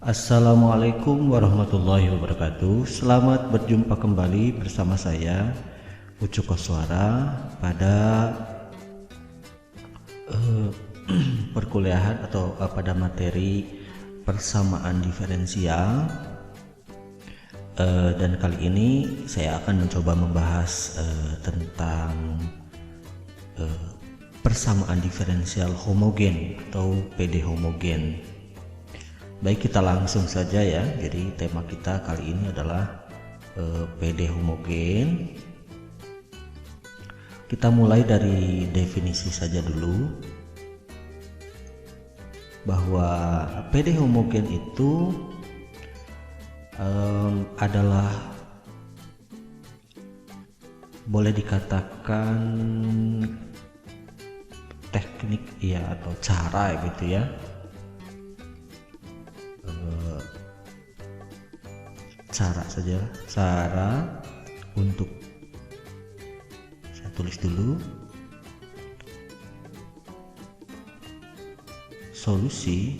Assalamualaikum warahmatullahi wabarakatuh. Selamat berjumpa kembali bersama saya Ucu Koswara pada perkuliahan atau pada materi persamaan diferensial. Dan kali ini saya akan mencoba membahas tentang persamaan diferensial homogen atau PD homogen. Baik, kita langsung saja ya. Jadi tema kita kali ini adalah PD homogen. Kita mulai dari definisi saja dulu, bahwa PD homogen itu adalah boleh dikatakan teknik ya atau cara gitu ya, cara untuk, saya tulis dulu, solusi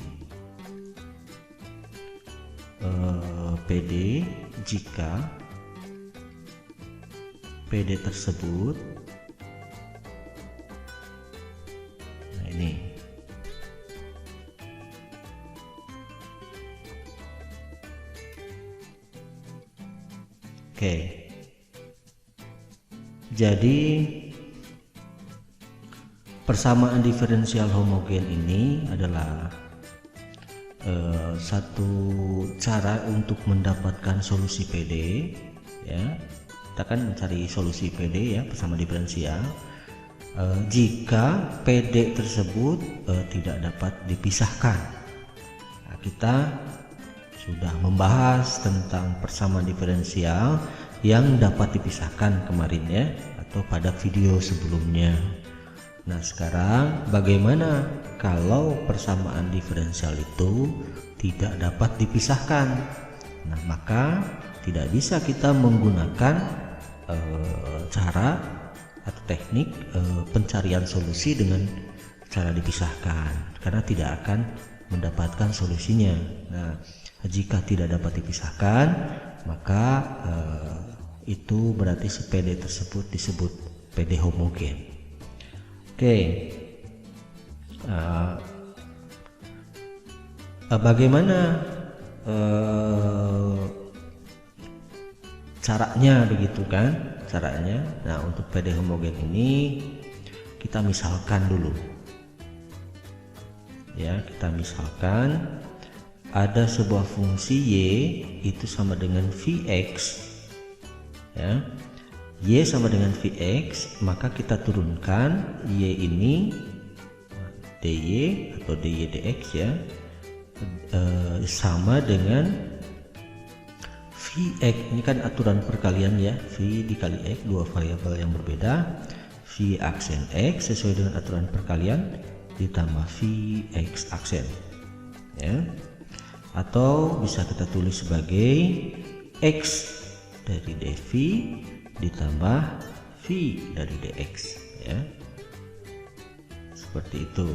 PD jika PD tersebut, nah ini, oke. Jadi persamaan diferensial homogen ini adalah satu cara untuk mendapatkan solusi PD ya. Kita kan mencari solusi PD ya, persamaan diferensial, jika PD tersebut tidak dapat dipisahkan. Nah, kita sudah membahas tentang persamaan diferensial yang dapat dipisahkan kemarin ya, atau pada video sebelumnya. Nah, sekarang bagaimana kalau persamaan diferensial itu tidak dapat dipisahkan? Nah, maka tidak bisa kita menggunakan cara atau teknik pencarian solusi dengan cara dipisahkan, karena tidak akan mendapatkan solusinya. Nah, jika tidak dapat dipisahkan, maka itu berarti si PD tersebut disebut PD homogen. Oke, bagaimana caranya begitu kan? Caranya, nah untuk PD homogen ini kita misalkan dulu, ya kita misalkan ada sebuah fungsi y itu sama dengan Vx, ya. Y sama dengan Vx, maka kita turunkan Y ini dy atau dy dx ya, sama dengan Vx. Ini kan aturan perkalian ya, V dikali X, dua variabel yang berbeda, V aksen X sesuai dengan aturan perkalian ditambah Vx aksen ya, atau bisa kita tulis sebagai X dari dV ditambah V dari dx ya, seperti itu.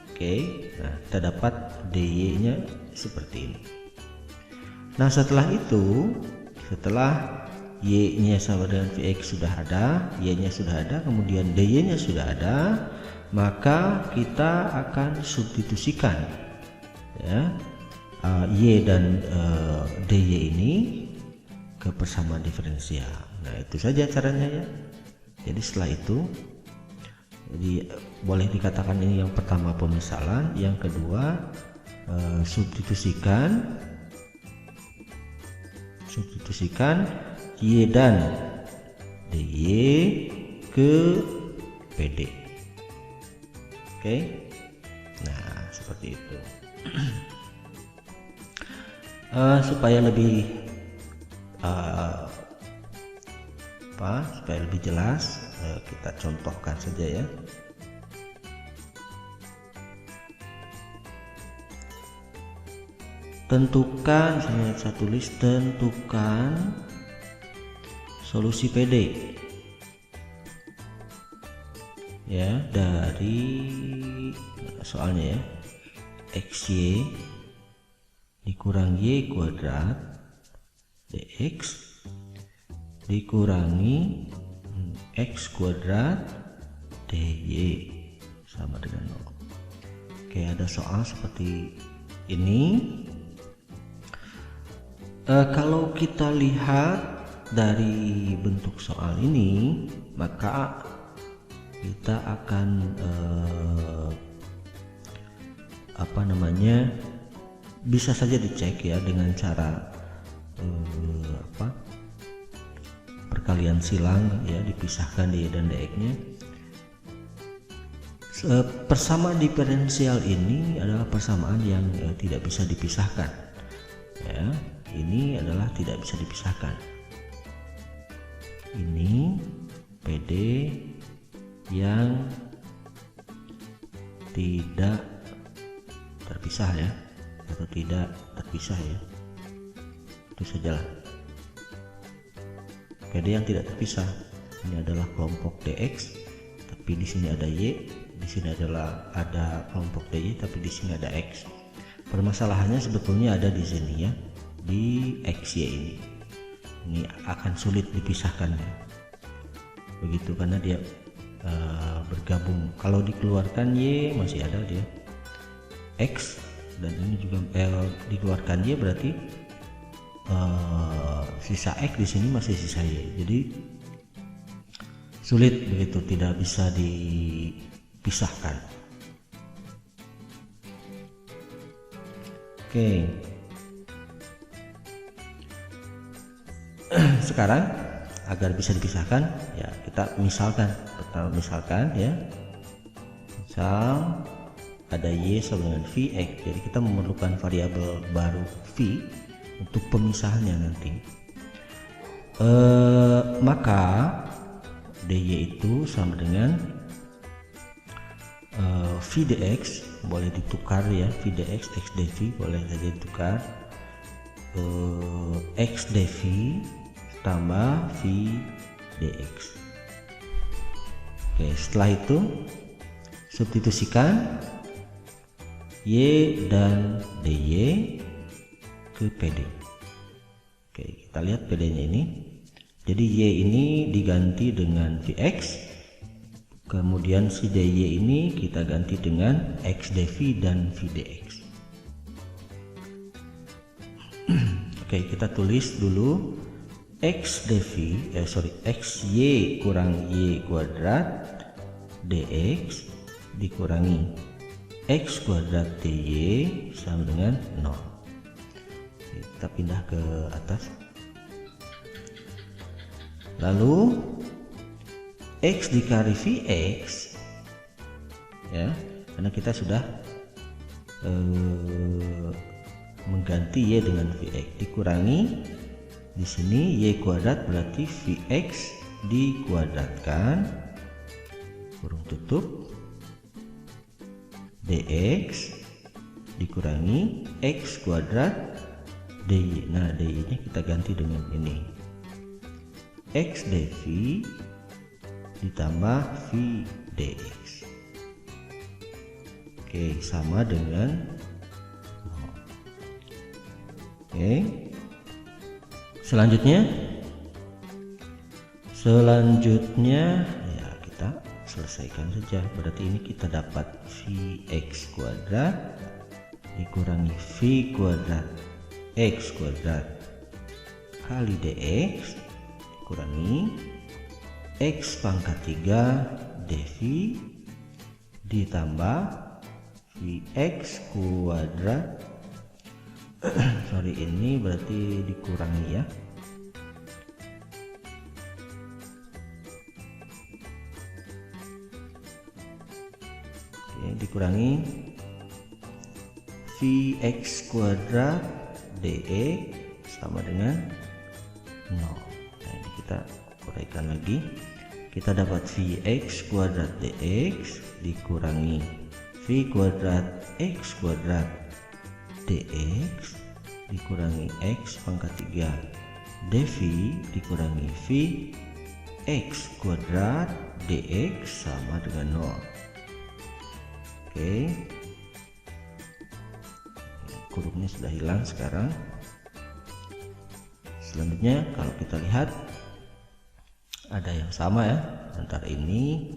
Oke, nah kita dapat dy nya seperti ini. Nah, setelah itu, setelah y nya sama dengan Vx sudah ada, y nya sudah ada, kemudian dy nya sudah ada, maka kita akan substitusikan ya y dan dy ini ke persamaan diferensial. Nah, itu saja caranya ya. Jadi setelah itu, jadi boleh dikatakan ini yang pertama pemisalan, yang kedua substitusikan y dan dy ke PD. Oke, nah seperti itu. Supaya lebih supaya lebih jelas, kita contohkan saja ya. Tentukan, saya tulis tentukan solusi PD ya dari soalnya ya. xy dikurang y kuadrat dx dikurangi x kuadrat dy sama dengan 0. Oke, ada soal seperti ini. Kalau kita lihat dari bentuk soal ini, maka kita akan bisa saja dicek ya dengan cara perkalian silang ya, dipisahkan dy dan dx-nya. Persamaan diferensial ini adalah persamaan yang tidak bisa dipisahkan ya. Ini adalah tidak bisa dipisahkan. Ini PD yang tidak terpisah ya, atau tidak terpisah ya, itu sajalah. PD yang tidak terpisah ini adalah kelompok dx, tapi di sini ada y, di sini ada kelompok dy, tapi di sini ada x. Permasalahannya sebetulnya ada di sini ya, di xy ini akan sulit dipisahkannya begitu, karena dia bergabung. Kalau dikeluarkan y masih ada dia x, dan ini juga dikeluarkan y berarti sisa x di sini masih sisa y, jadi sulit begitu, tidak bisa dipisahkan. Oke. Sekarang agar bisa dipisahkan ya, kita misalkan ya, misal ada y sama dengan vx, jadi kita memerlukan variabel baru v untuk pemisahannya nanti. Maka dy itu sama dengan v dx, boleh ditukar ya, v dx x dv boleh saja ditukar, x dv tambah v dx. Oke, setelah itu substitusikan y dan dy ke pd. Oke, kita lihat pd nya ini. Jadi y ini diganti dengan vx, kemudian si dy ini kita ganti dengan x dv dan v dx. Oke, kita tulis dulu x xy kurang y kuadrat dx dikurangi x kuadrat dy sama dengan 0. Kita pindah ke atas, lalu x dikali vx ya, karena kita sudah mengganti y dengan vx, dikurangi di sini y kuadrat berarti vx dikuadratkan kurung tutup dx dikurangi x kuadrat dy. Nah, dy nya kita ganti dengan ini x dv ditambah v dx. Oke, sama dengan 0. Oke, selanjutnya ya kita selesaikan saja. Berarti ini kita dapat vx kuadrat dikurangi v kuadrat x kuadrat kali dx dikurangi x pangkat 3 dv ditambah vx kuadrat ini berarti dikurangi ya, oke, dikurangi vx kuadrat dx sama dengan 0. Nah, ini kita uraikan lagi, kita dapat vx kuadrat dx dikurangi v kuadrat x kuadrat dx dikurangi x pangkat 3 dv dikurangi v x kuadrat dx sama dengan 0. Oke, kurungnya sudah hilang sekarang. Selanjutnya kalau kita lihat ada yang sama ya antara ini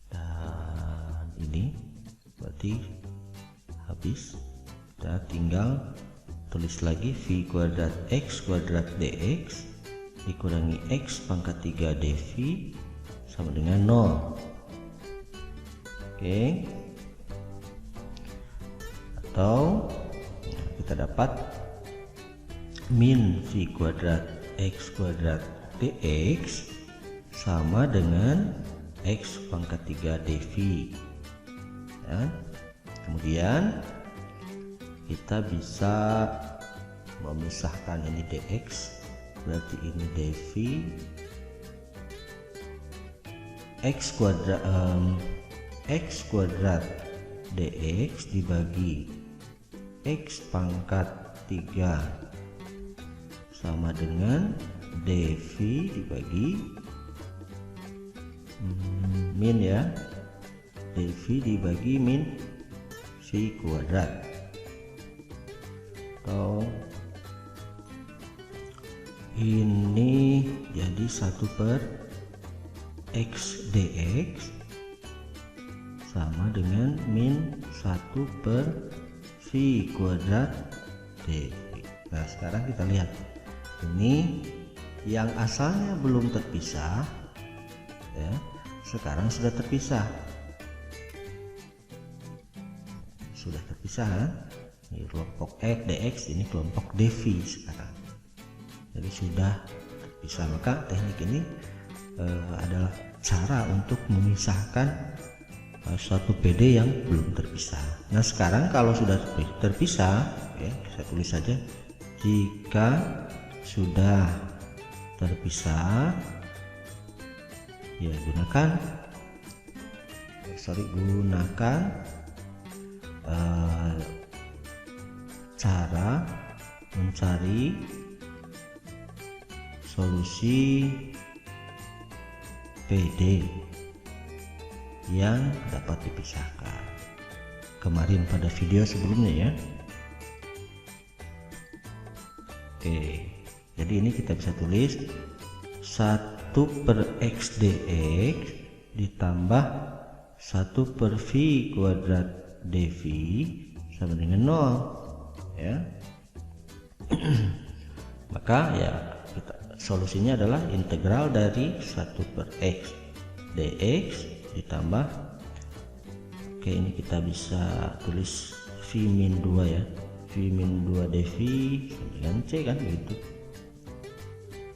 dan ini, berarti habis. Kita tinggal tulis lagi V kuadrat X kuadrat DX dikurangi X pangkat 3 dV sama dengan 0. Oke. Atau kita dapat min V kuadrat X kuadrat DX sama dengan X pangkat 3 dV ya. Kemudian kita bisa memisahkan ini dx, berarti ini dv x kuadrat dx dibagi x pangkat 3 sama dengan dv dibagi min ya, dv dibagi min v kuadrat, atau ini jadi 1/x dx sama dengan min 1/v kuadrat dv. Nah sekarang kita lihat ini yang asalnya belum terpisah ya, sekarang sudah terpisah, ini kelompok X dx, ini kelompok dv sekarang, jadi sudah terpisah. Maka teknik ini adalah cara untuk memisahkan suatu PD yang belum terpisah. Nah sekarang kalau sudah terpisah ya, saya tulis saja jika sudah terpisah ya gunakan cara mencari solusi PD yang dapat dipisahkan. Kemarin pada video sebelumnya ya. Oke, jadi ini kita bisa tulis 1/x dx ditambah 1/v kuadrat dv sama dengan 0 ya. Maka ya solusinya adalah integral dari 1/x dx ditambah, oke ini kita bisa tulis v min 2 ya, v min 2 dv sama dengan c kan gitu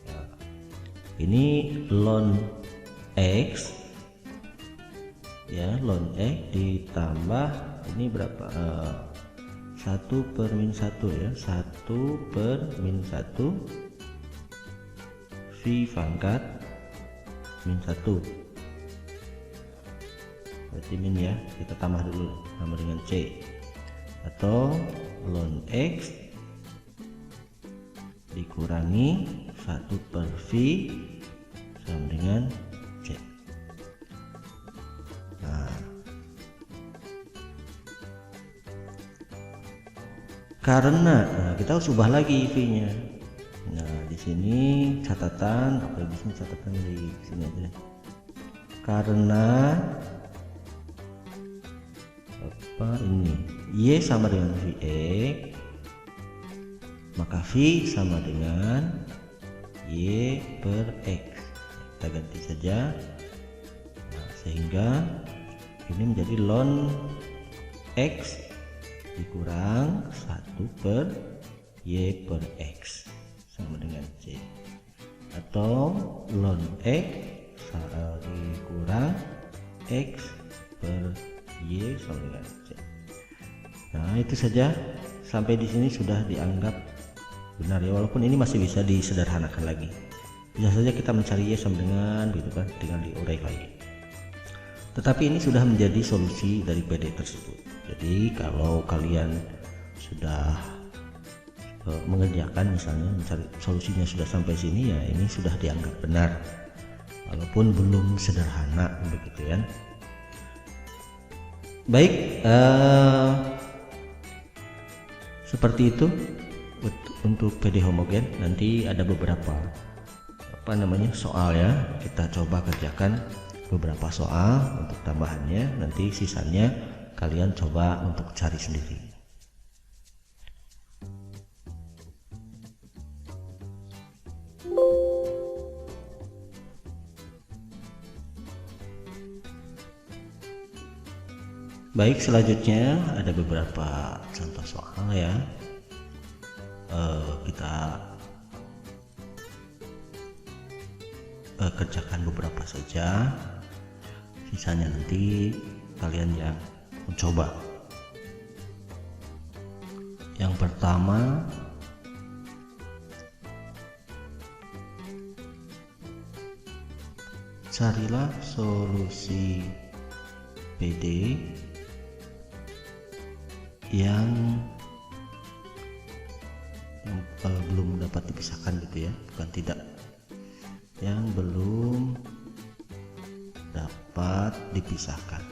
ya. Ini ln x ya, ln x ditambah ini berapa, 1/min 1 ya, 1/min 1 v pangkat min 1, berarti min ya, kita tambah dulu sama dengan c, atau ln x dikurangi 1/v sama dengan c. Nah karena kita harus ubah lagi v nya. Nah di sini catatan, apa di sini catatan di sini aja, karena apa ini y sama dengan vx, maka v sama dengan y/x. Kita ganti saja, nah, sehingga ini menjadi ln x dikurang 1/y/x sama dengan c, atau ln x dikurang x/y sama dengan c. Nah itu saja, sampai di sini sudah dianggap benar ya, walaupun ini masih bisa disederhanakan lagi. Bisa saja kita mencari y sama dengan gitu kan, tinggal diurai lagi. Tetapi ini sudah menjadi solusi dari PD tersebut. Jadi kalau kalian sudah mengerjakan, misalnya mencari solusinya sudah sampai sini ya, ini sudah dianggap benar walaupun belum sederhana begitu ya. Baik, Seperti itu untuk PD homogen. Nanti ada beberapa soal ya, kita coba kerjakan beberapa soal untuk tambahannya, nanti sisanya kalian coba untuk cari sendiri. Baik, selanjutnya ada beberapa contoh soal ya. Kita kerjakan beberapa saja, sisanya nanti kalian yang mencoba. Yang pertama, carilah solusi PD yang belum dapat dipisahkan gitu ya, bukan tidak, yang belum dapat dipisahkan.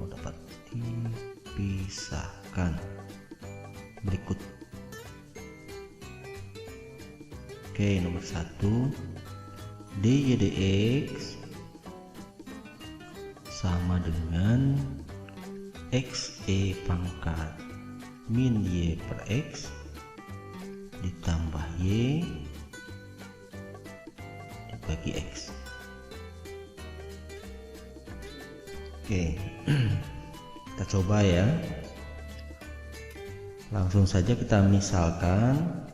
Dapat dipisahkan berikut. Oke, nomor 1, dy dx sama dengan xe pangkat min y per x ditambah y dibagi x. Oke, kita coba ya. Langsung saja kita misalkan.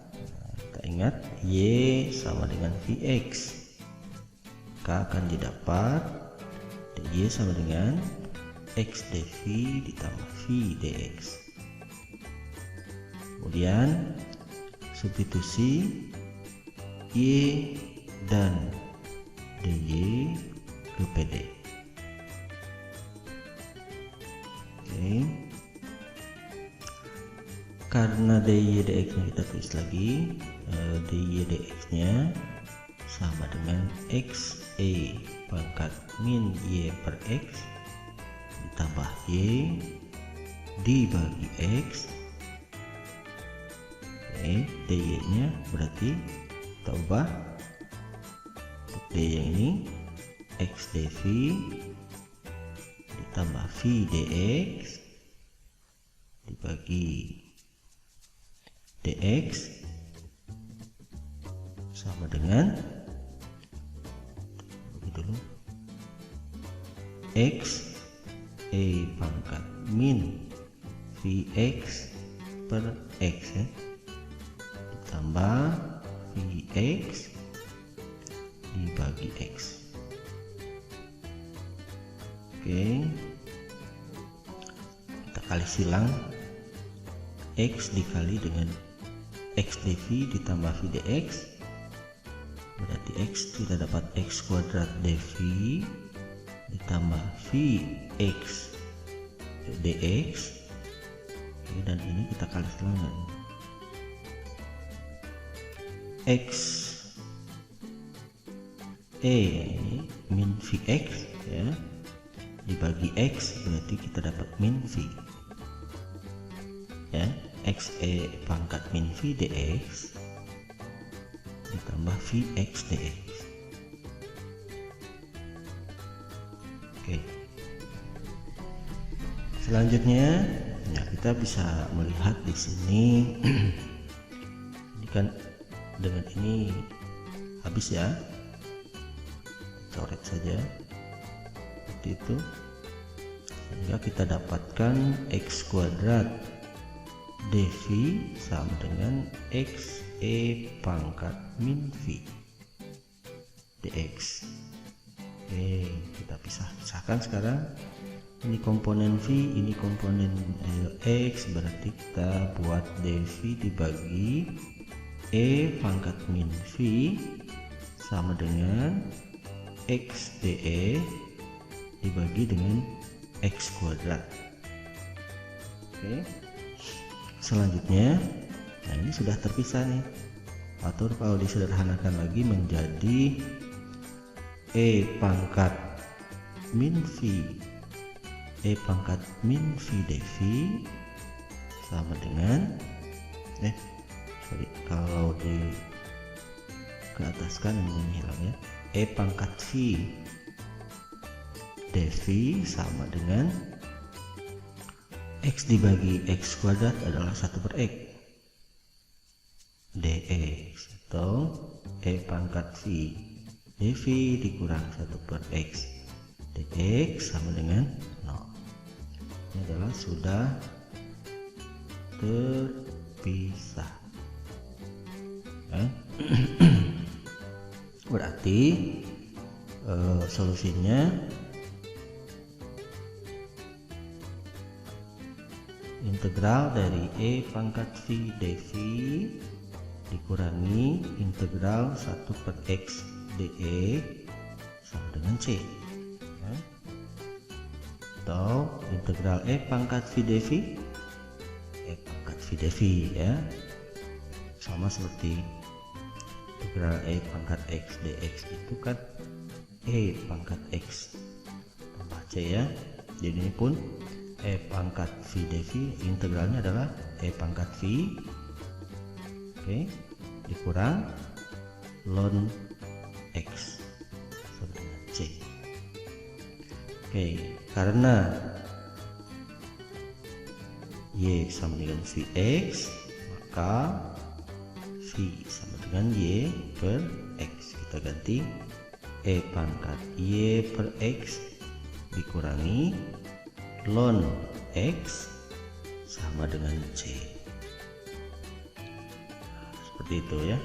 Kita ingat y sama dengan vx, maka akan didapat dy sama dengan x dv ditambah v dx. Kemudian substitusi y dan dy ke pd. Oke, karena dy dx nya kita tulis lagi, dy dx nya sama dengan xe pangkat min y per x ditambah y dibagi x. Oke, dy nya berarti kita ubah untuk dy yang ini x dv ditambah v dx dibagi dx sama dengan dulu x pangkat min vx per x ya, ditambah vx dibagi x. Oke, kita kali silang, x dikali dengan x dv ditambah v dx, berarti x kita dapat x kuadrat dv ditambah vx dx. Oke, dan ini kita kali silang dengan x ini min vx ya dibagi x, berarti kita dapat min v ya, xe pangkat min v dx ditambah vx dx. Oke, selanjutnya ya kita bisa melihat di sini ini kan dengan ini habis ya, coret saja seperti itu, sehingga kita dapatkan x kuadrat dv sama dengan xe pangkat min v dx. Oke, kita pisahkan sekarang. Ini komponen v, ini komponen x, berarti kita buat dv dibagi e pangkat min v sama dengan x de dibagi dengan x kuadrat. Oke, selanjutnya, nah ini sudah terpisah nih, atau kalau disederhanakan lagi menjadi e pangkat min v E pangkat min V dV sama dengan kalau di ke atas kan ini hilang ya, E pangkat V dV sama dengan X dibagi X kuadrat adalah 1/X dx, atau E pangkat V dV dikurang 1/X dx sama dengan 0. Ini adalah sudah terpisah ya. Berarti solusinya integral dari E pangkat V dV dikurangi integral 1/X dE sama dengan C ya. Atau integral E pangkat V dV ya, sama seperti integral E pangkat X dx itu kan E pangkat X tambah C ya. Jadi ini pun E pangkat V dV integralnya adalah E pangkat V dikurang ln X sama dengan C. Karena Y sama dengan Vx, maka V sama dengan Y per X. Kita ganti E pangkat Y per X dikurangi ln X sama dengan C. Seperti itu ya.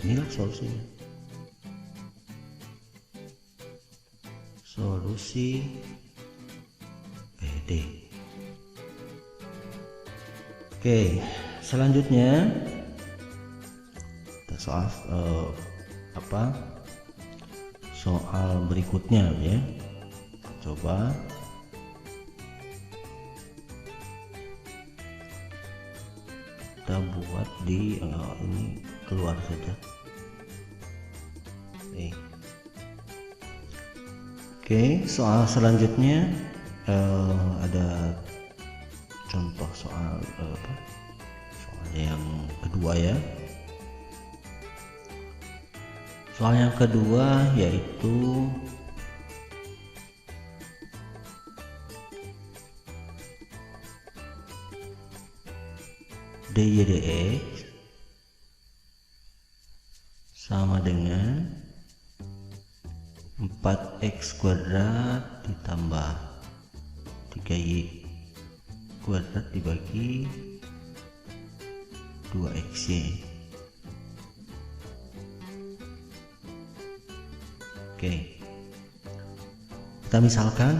Inilah solusinya. Solusi PD. Selanjutnya kita soal berikutnya ya. Coba kita buat di ini keluar saja. Soal selanjutnya ada contoh soal yang kedua ya. Soal yang kedua yaitu dy dx sama dengan 4x kuadrat ditambah 3y kuadrat dibagi 2xy. Kita misalkan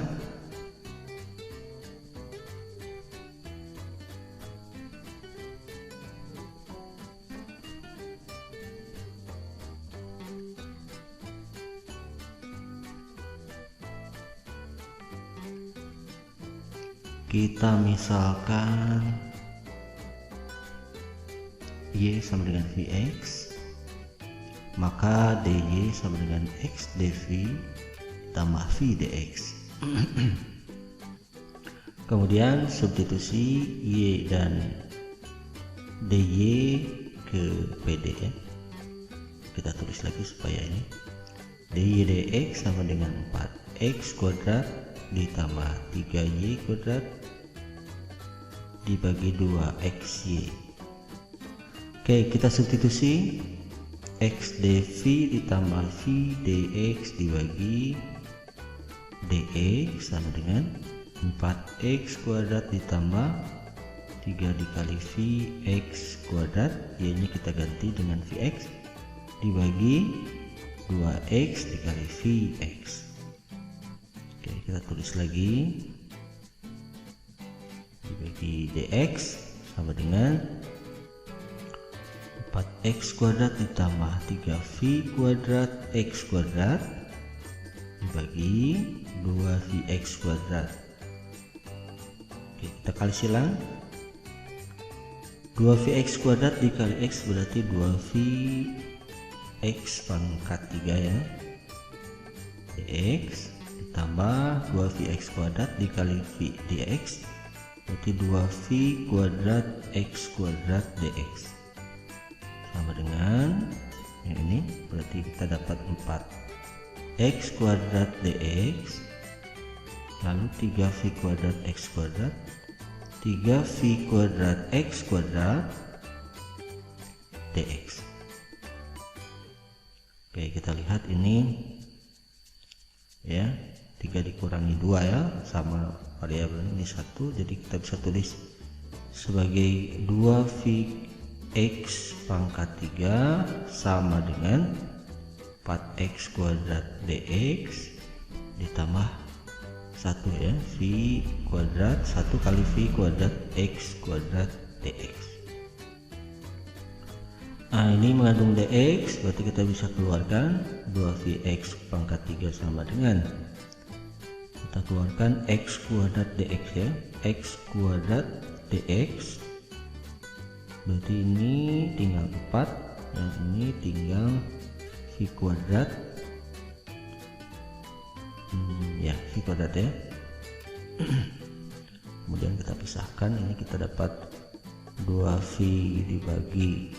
Y sama dengan Vx, maka dy sama dengan X dV tambah V dx. Kemudian substitusi Y dan dy ke PD ya. Kita tulis lagi supaya ini dy dx sama dengan 4x kuadrat ditambah 3y kuadrat dibagi 2xy. Kita substitusi X dV ditambah V dx dibagi dx sama dengan 4x kuadrat ditambah 3 dikali Vx kuadrat, y nya kita ganti dengan Vx dibagi 2x dikali Vx. Kita tulis lagi dibagi dx sama dengan 4x kuadrat ditambah 3v kuadrat x kuadrat dibagi 2vx kuadrat. Kita kali silang, 2vx kuadrat dikali x berarti 2vx pangkat 3 ya, dx tambah 2Vx kuadrat dikali V dx, berarti 2V kuadrat X kuadrat dx sama dengan yang ini, berarti kita dapat 4X kuadrat dx, lalu 3V kuadrat X kuadrat, 3V kuadrat X kuadrat dx. Oke, kita lihat ini ya, 3 dikurangi 2 ya, sama variabel ini 1, jadi kita bisa tulis sebagai 2Vx pangkat 3 sama dengan 4X kuadrat dx ditambah 1 ya, V kuadrat 1 kali V kuadrat X kuadrat dx. Nah, ini mengandung dx, berarti kita bisa keluarkan 2Vx pangkat 3 sama dengan, kita keluarkan X kuadrat dx ya, X kuadrat dx, berarti ini tinggal 4, yang ini tinggal V kuadrat, ya V kuadrat ya. Kemudian kita pisahkan, ini kita dapat 2V dibagi,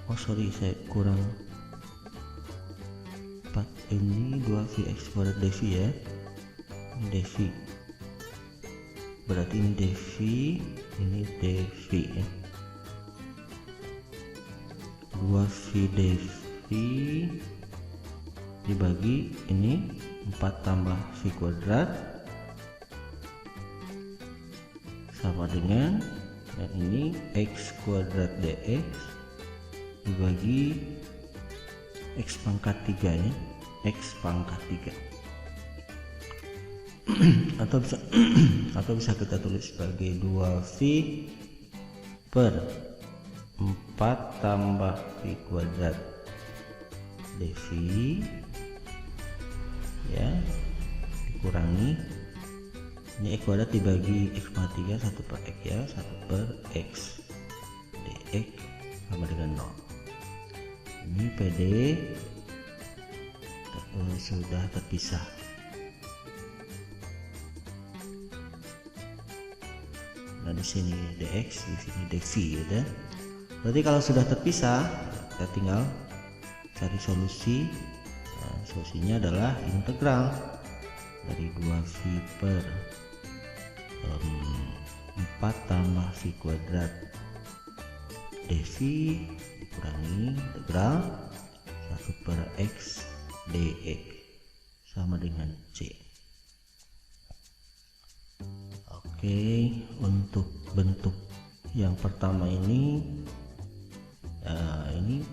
oh sorry saya kurang 4, ini 2Vx kuadrat dv ya, ini dv, berarti ini dv, ini dv ya, 2V dv dibagi ini 4 tambah V kuadrat sama dengan yang ini X kuadrat dx dibagi X pangkat 3 ya, X pangkat 3 atau bisa kita tulis sebagai 2V per 4 tambah V kuadrat dv ya, dikurangi ini X kuadrat dibagi X pangkat 3, 1 per X ya, 1 per X dx sama dengan 0. Ini PD sudah terpisah. Nah, di sini dx, di sini dv ya. Berarti kalau sudah terpisah, kita tinggal cari solusi. Nah, solusinya adalah integral dari 2V per 4 tambah V kuadrat dv dikurangi integral 1 per X dx sama dengan C. Oke, untuk bentuk yang pertama ini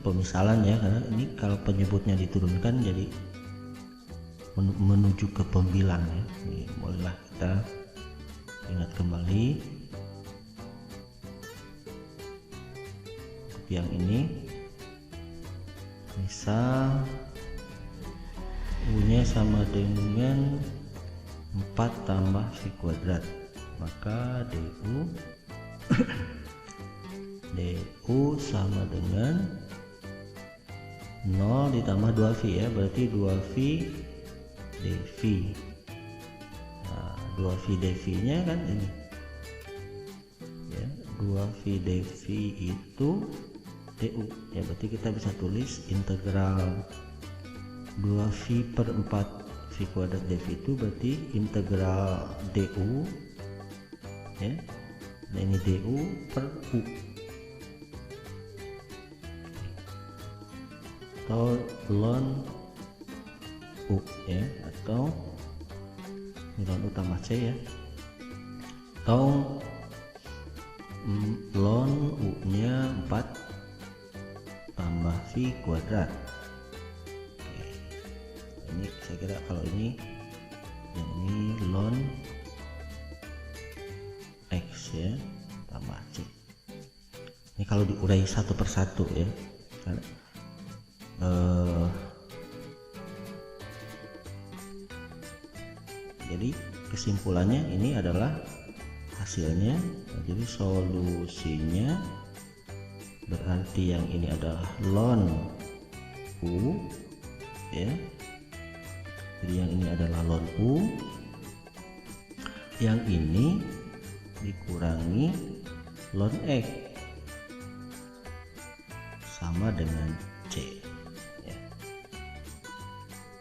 pemisalan ya, karena ini kalau penyebutnya diturunkan jadi menuju ke pembilang ya. Ini mulailah kita ingat kembali yang ini, misal U-nya sama dengan 4 tambah V kuadrat, maka DU DU sama dengan 0 ditambah 2V ya, berarti 2V dV. Nah, 2V dV nya kan ini ya, 2V dV itu DU ya, berarti kita bisa tulis integral 2V per 4 V kuadrat dV itu berarti integral DU ya, nah ini DU per U atau ln U ya, atau ln U tambah C ya, atau ln U nya 4 tambah V kuadrat. Oke. Ini saya kira kalau ini yang ini ln X ya tambah C. Ini kalau diurai satu persatu ya, jadi kesimpulannya ini adalah hasilnya. Jadi solusinya berarti yang ini adalah ln U ya Jadi yang ini adalah ln U, yang ini dikurangi ln X sama dengan C ya.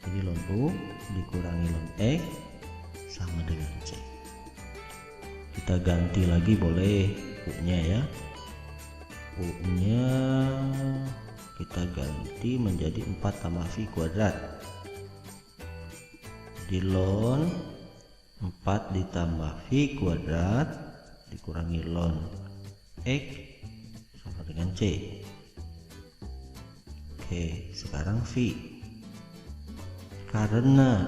Jadi ln U dikurangi ln X sama dengan C. Kita ganti lagi boleh U-nya ya. U-nya kita ganti menjadi 4 tambah V kuadrat. Di ln 4 ditambah V kuadrat dikurangi ln X sama dengan C. Oke, sekarang V. Karena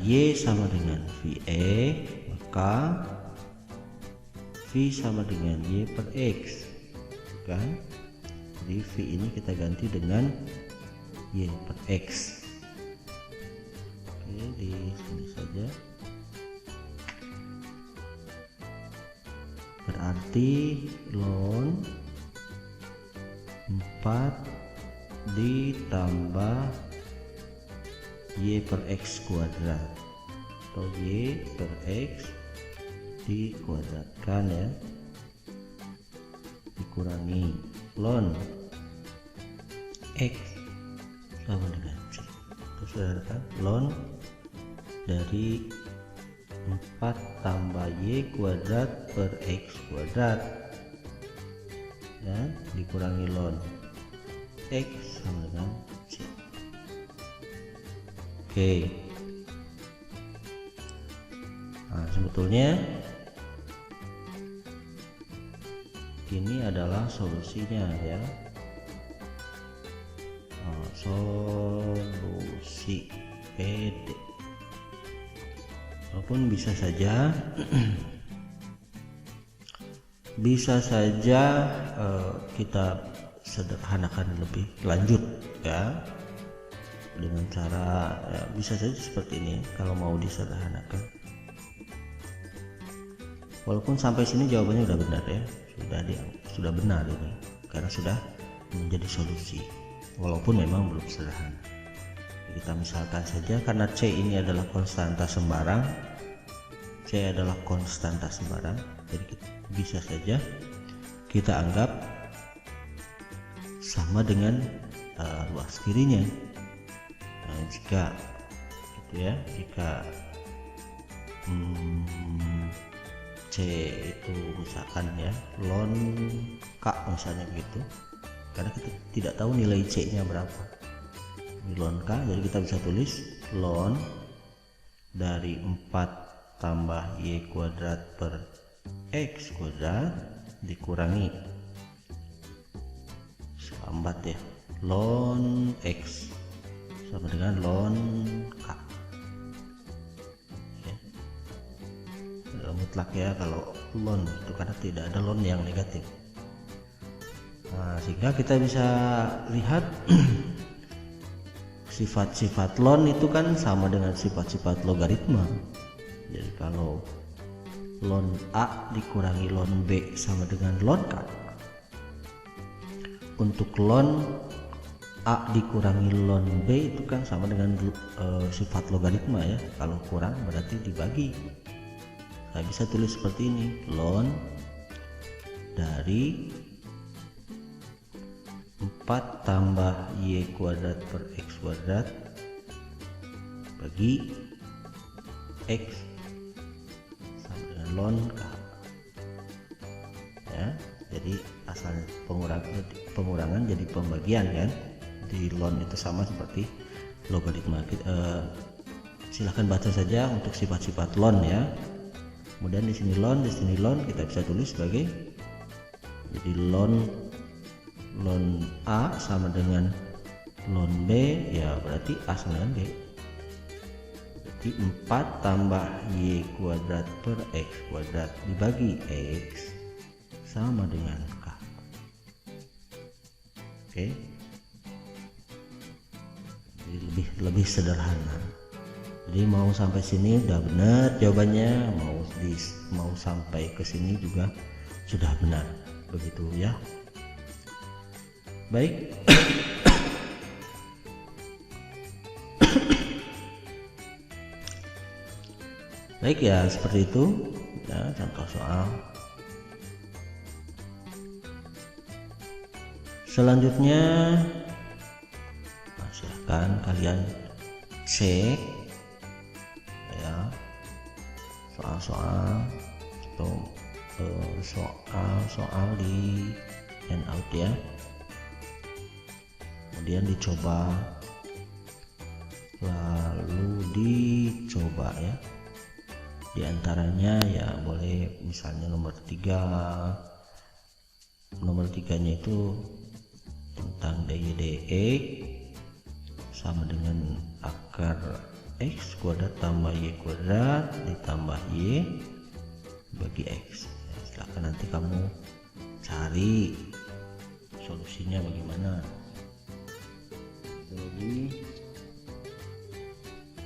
Y sama dengan VX, maka V sama dengan Y per X, kan? Jadi V ini kita ganti dengan Y per X. Oke, di sini saja. Berarti ln 4 ditambah Y per X kuadrat atau Y per X dikuadratkan ya, dikurangi ln X sama dengan C. Terus saudara, ln dari 4 tambah Y kuadrat per X kuadrat ya, dikurangi ln X sama dengan C. Oke. Nah, sebetulnya ini adalah solusinya ya. Solusi PD. Walaupun bisa saja kita sederhanakan lebih lanjut ya, dengan cara ya, bisa saja seperti ini kalau mau disederhanakan. Walaupun sampai sini jawabannya sudah benar ya, sudah benar ini karena sudah menjadi solusi, walaupun memang belum sederhana. Kita misalkan saja karena C ini adalah konstanta sembarang, C adalah konstanta sembarang, jadi bisa saja kita anggap sama dengan luas kirinya. Nah, jika gitu ya, jika C itu misalkan ya ln K misalnya begitu, karena kita tidak tahu nilai C nya berapa, ini ln K, jadi kita bisa tulis ln dari 4 tambah Y kuadrat per X kuadrat dikurangi selambat ya ln X sama dengan ln K ya. Mutlak ya kalau ln itu, karena tidak ada ln yang negatif. Nah, sehingga kita bisa lihat sifat-sifat ln itu kan sama dengan sifat-sifat logaritma. Jadi kalau ln A dikurangi ln B sama dengan ln K, untuk ln A dikurangi ln B itu kan sama dengan sifat logaritma ya. Kalau kurang berarti dibagi. Saya bisa tulis seperti ini, ln dari 4 tambah Y kuadrat per X kuadrat bagi X sama dengan ln K ya. Jadi asalnya pengurangan jadi pembagian kan, di ln itu sama seperti logaritma. Silahkan baca saja untuk sifat-sifat ln ya. Kemudian di sini ln kita bisa tulis sebagai, jadi ln A sama dengan ln B ya, berarti A sama dengan B. Jadi 4 tambah Y kuadrat per X kuadrat dibagi X sama dengan K. Oke. Jadi lebih sederhana. Jadi mau sampai sini udah benar jawabannya, mau sampai ke sini juga sudah benar, begitu ya. Baik. Baik ya, seperti itu ya contoh soal. Selanjutnya silahkan kalian cek ya soal-soal atau soal di handout ya, kemudian dicoba, lalu dicoba ya. Di antaranya ya boleh misalnya nomor 3-nya itu tentang DY/DX sama dengan akar X kuadrat tambah Y kuadrat ditambah Y bagi X. Silahkan nanti kamu cari solusinya bagaimana. Jadi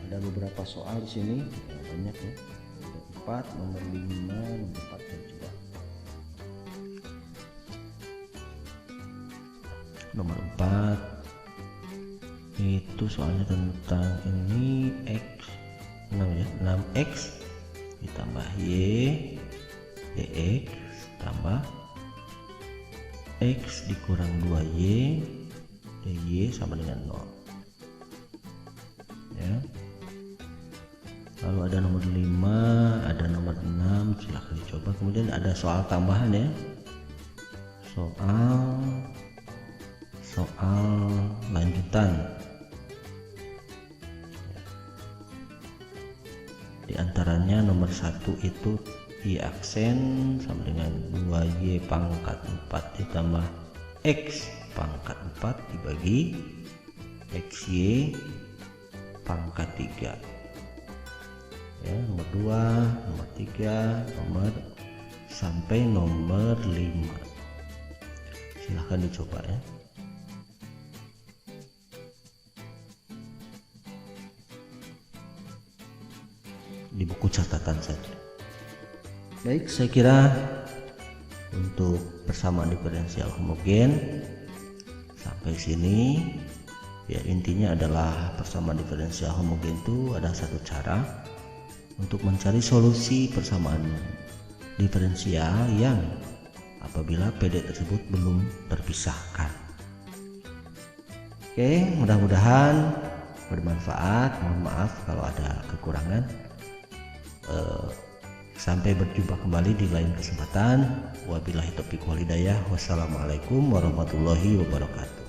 ada beberapa soal di sini ya, banyak ya, ada 4, nomor 5, nomor 4 dan coba. Nomor 4 itu soalnya tentang ini X 6 ya, 6X ditambah Y DX tambah X dikurang 2Y DY sama dengan 0 ya. Lalu ada nomor 5, ada nomor 6, silahkan dicoba. Kemudian ada soal tambahan ya, soal lanjutan. Di antaranya nomor 1 itu Y aksen sama dengan 2Y pangkat 4 ditambah X pangkat 4 dibagi XY pangkat 3 ya. Nomor 2, nomor 3, nomor sampai nomor 5 silahkan dicoba ya. Di buku catatan saja. Baik, saya kira untuk persamaan diferensial homogen sampai sini ya. Intinya adalah persamaan diferensial homogen itu ada satu cara untuk mencari solusi persamaan diferensial yang apabila PD tersebut belum terpisahkan. Oke, mudah-mudahan bermanfaat. Mohon maaf kalau ada kekurangan. Sampai berjumpa kembali di lain kesempatan. Wabillahi taufiq wal hidayah. Wassalamualaikum warahmatullahi wabarakatuh.